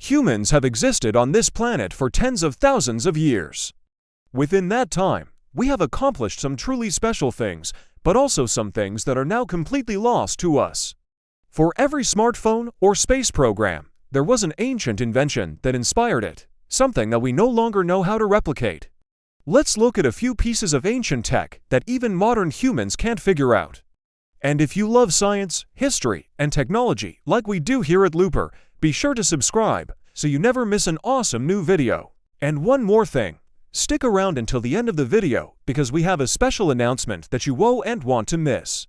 Humans have existed on this planet for tens of thousands of years. Within that time, we have accomplished some truly special things, but also some things that are now completely lost to us. For every smartphone or space program, there was an ancient invention that inspired it, something that we no longer know how to replicate. Let's look at a few pieces of ancient tech that even modern humans can't figure out. And if you love science, history, and technology like we do here at Looper, be sure to subscribe so you never miss an awesome new video. And one more thing, stick around until the end of the video because we have a special announcement that you won't want to miss.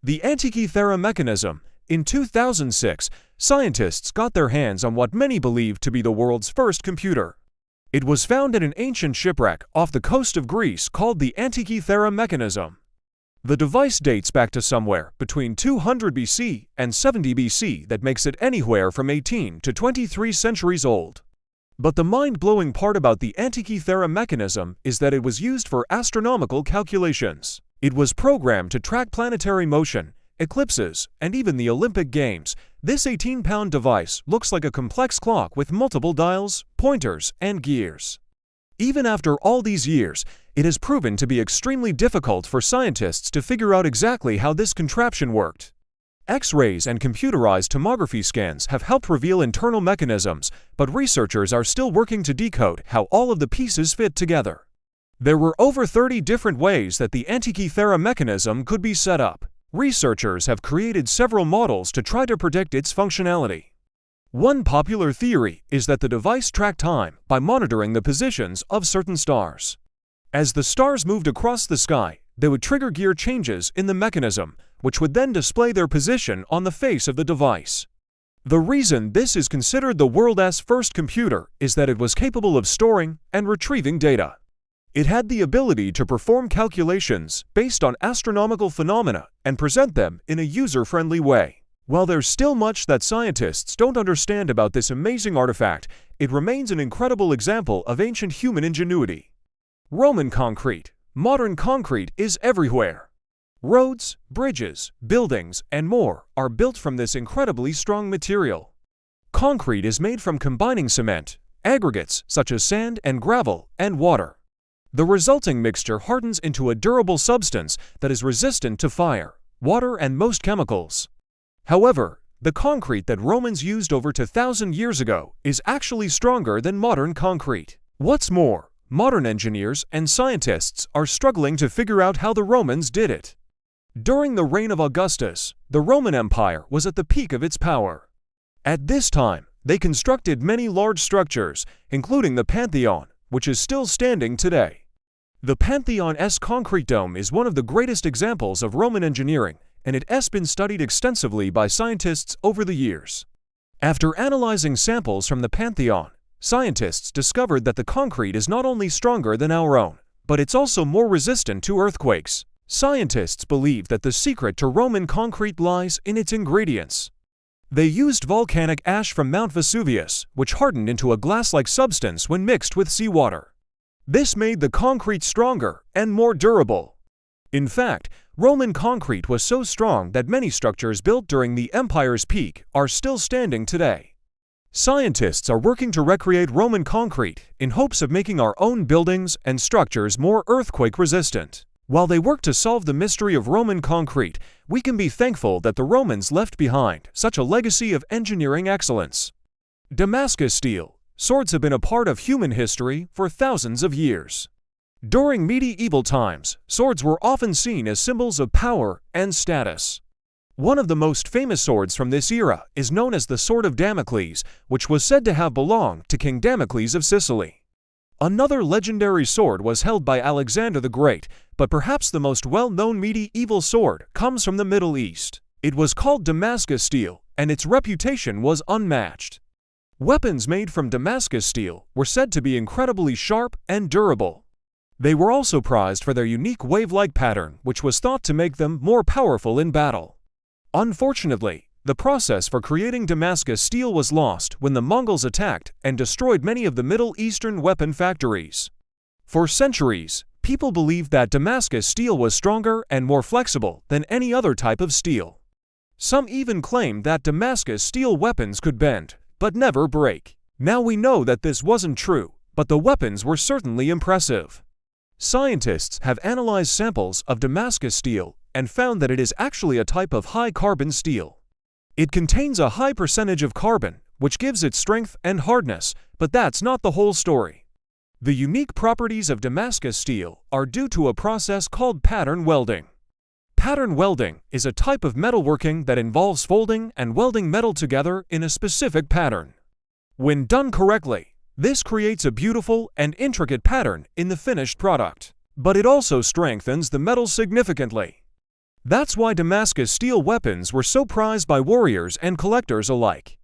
The Antikythera Mechanism. In 2006, scientists got their hands on what many believe to be the world's first computer. It was found in an ancient shipwreck off the coast of Greece called the Antikythera Mechanism. The device dates back to somewhere between 200 BC and 70 BC that makes it anywhere from 18 to 23 centuries old. But the mind-blowing part about the Antikythera Mechanism is that it was used for astronomical calculations. It was programmed to track planetary motion, eclipses, and even the Olympic Games. This 18-pound device looks like a complex clock with multiple dials, pointers, and gears. Even after all these years, it has proven to be extremely difficult for scientists to figure out exactly how this contraption worked. X-rays and computerized tomography scans have helped reveal internal mechanisms, but researchers are still working to decode how all of the pieces fit together. There were over 30 different ways that the Antikythera Mechanism could be set up. Researchers have created several models to try to predict its functionality. One popular theory is that the device tracked time by monitoring the positions of certain stars. As the stars moved across the sky, they would trigger gear changes in the mechanism, which would then display their position on the face of the device. The reason this is considered the world's first computer is that it was capable of storing and retrieving data. It had the ability to perform calculations based on astronomical phenomena and present them in a user-friendly way. While there's still much that scientists don't understand about this amazing artifact, it remains an incredible example of ancient human ingenuity. Roman concrete. Modern concrete is everywhere. Roads, bridges, buildings, and more are built from this incredibly strong material. Concrete is made from combining cement, aggregates such as sand and gravel, and water. The resulting mixture hardens into a durable substance that is resistant to fire, water, and most chemicals. However, the concrete that Romans used over 2,000 years ago is actually stronger than modern concrete. What's more, modern engineers and scientists are struggling to figure out how the Romans did it. During the reign of Augustus, the Roman Empire was at the peak of its power. At this time, they constructed many large structures, including the Pantheon, which is still standing today. The Pantheon's concrete dome is one of the greatest examples of Roman engineering, and it has been studied extensively by scientists over the years. After analyzing samples from the Pantheon, scientists discovered that the concrete is not only stronger than our own, but it's also more resistant to earthquakes. Scientists believe that the secret to Roman concrete lies in its ingredients. They used volcanic ash from Mount Vesuvius, which hardened into a glass-like substance when mixed with seawater. This made the concrete stronger and more durable. In fact, Roman concrete was so strong that many structures built during the empire's peak are still standing today. Scientists are working to recreate Roman concrete in hopes of making our own buildings and structures more earthquake-resistant. While they work to solve the mystery of Roman concrete, we can be thankful that the Romans left behind such a legacy of engineering excellence. Damascus Steel. Swords have been a part of human history for thousands of years. During medieval times, swords were often seen as symbols of power and status. One of the most famous swords from this era is known as the Sword of Damocles, which was said to have belonged to King Damocles of Sicily. Another legendary sword was held by Alexander the Great, but perhaps the most well-known medieval sword comes from the Middle East. It was called Damascus Steel, and its reputation was unmatched. Weapons made from Damascus steel were said to be incredibly sharp and durable. They were also prized for their unique wave-like pattern, which was thought to make them more powerful in battle. Unfortunately, the process for creating Damascus steel was lost when the Mongols attacked and destroyed many of the Middle Eastern weapon factories. For centuries, people believed that Damascus steel was stronger and more flexible than any other type of steel. Some even claimed that Damascus steel weapons could bend, but never break. Now we know that this wasn't true, but the weapons were certainly impressive. Scientists have analyzed samples of Damascus steel and found that it is actually a type of high-carbon steel. It contains a high percentage of carbon, which gives it strength and hardness, but that's not the whole story. The unique properties of Damascus steel are due to a process called pattern welding. Pattern welding is a type of metalworking that involves folding and welding metal together in a specific pattern. When done correctly, this creates a beautiful and intricate pattern in the finished product, but it also strengthens the metal significantly. That's why Damascus steel weapons were so prized by warriors and collectors alike.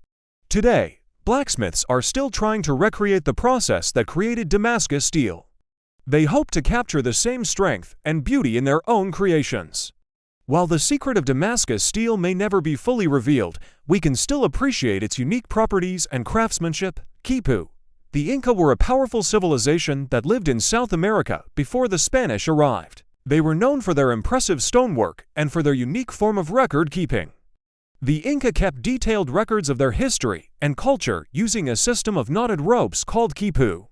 Today, blacksmiths are still trying to recreate the process that created Damascus steel. They hope to capture the same strength and beauty in their own creations. While the secret of Damascus steel may never be fully revealed, we can still appreciate its unique properties and craftsmanship. Khipu. The Inca were a powerful civilization that lived in South America before the Spanish arrived. They were known for their impressive stonework and for their unique form of record-keeping. The Inca kept detailed records of their history and culture using a system of knotted ropes called khipu.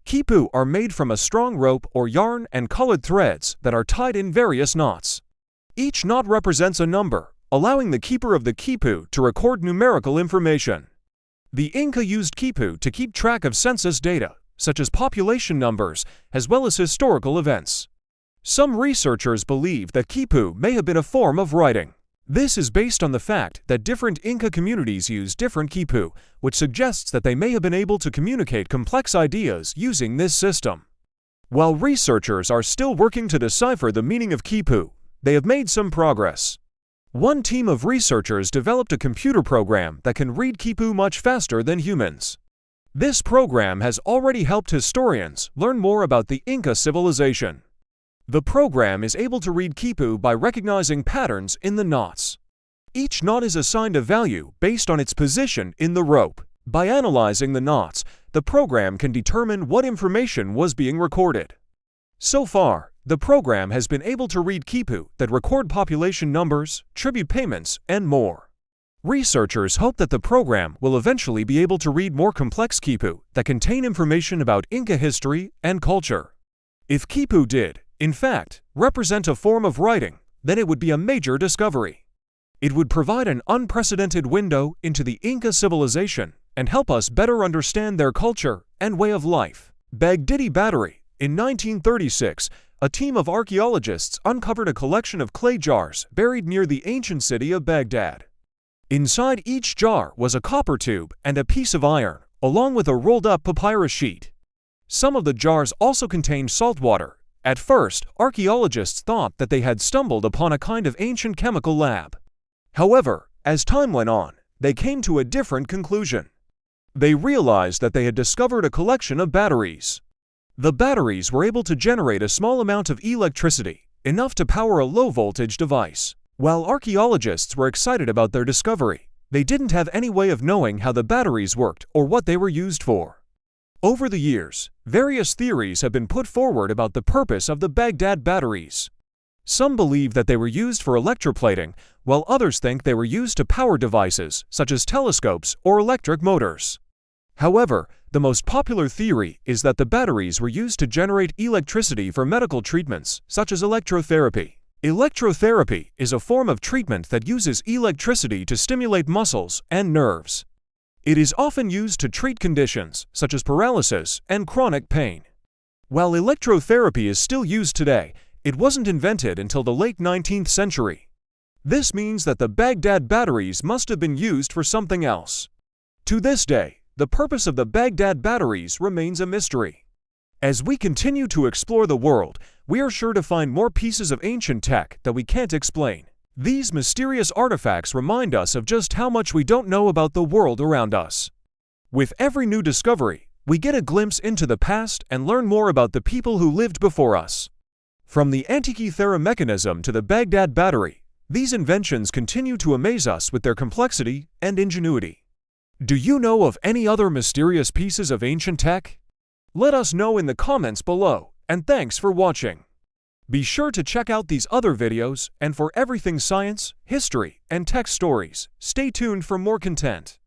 Khipu are made from a strong rope or yarn and colored threads that are tied in various knots. Each knot represents a number, allowing the keeper of the khipu to record numerical information. The Inca used khipu to keep track of census data, such as population numbers, as well as historical events. Some researchers believe that khipu may have been a form of writing. This is based on the fact that different Inca communities use different khipu, which suggests that they may have been able to communicate complex ideas using this system. While researchers are still working to decipher the meaning of khipu, they have made some progress. One team of researchers developed a computer program that can read khipu much faster than humans. This program has already helped historians learn more about the Inca civilization. The program is able to read khipu by recognizing patterns in the knots. Each knot is assigned a value based on its position in the rope. By analyzing the knots, the program can determine what information was being recorded. So far, the program has been able to read khipu that record population numbers, tribute payments, and more. Researchers hope that the program will eventually be able to read more complex khipu that contain information about Inca history and culture. If khipu did, in fact, represent a form of writing, then it would be a major discovery. It would provide an unprecedented window into the Inca civilization and help us better understand their culture and way of life. Baghdad Battery. In 1936, a team of archaeologists uncovered a collection of clay jars buried near the ancient city of Baghdad. Inside each jar was a copper tube and a piece of iron, along with a rolled-up papyrus sheet. Some of the jars also contained salt water. At first, archaeologists thought that they had stumbled upon a kind of ancient chemical lab. However, as time went on, they came to a different conclusion. They realized that they had discovered a collection of batteries. The batteries were able to generate a small amount of electricity, enough to power a low-voltage device. While archaeologists were excited about their discovery, they didn't have any way of knowing how the batteries worked or what they were used for. Over the years, various theories have been put forward about the purpose of the Baghdad batteries. Some believe that they were used for electroplating, while others think they were used to power devices such as telescopes or electric motors. However, the most popular theory is that the batteries were used to generate electricity for medical treatments, such as electrotherapy. Electrotherapy is a form of treatment that uses electricity to stimulate muscles and nerves. It is often used to treat conditions such as paralysis and chronic pain. While electrotherapy is still used today, it wasn't invented until the late 19th century. This means that the Baghdad batteries must have been used for something else. To this day, the purpose of the Baghdad batteries remains a mystery. As we continue to explore the world, we are sure to find more pieces of ancient tech that we can't explain. These mysterious artifacts remind us of just how much we don't know about the world around us. With every new discovery, we get a glimpse into the past and learn more about the people who lived before us. From the Antikythera Mechanism to the Baghdad Battery, these inventions continue to amaze us with their complexity and ingenuity. Do you know of any other mysterious pieces of ancient tech? Let us know in the comments below, and thanks for watching. Be sure to check out these other videos, and for everything science, history, and tech stories, stay tuned for more content.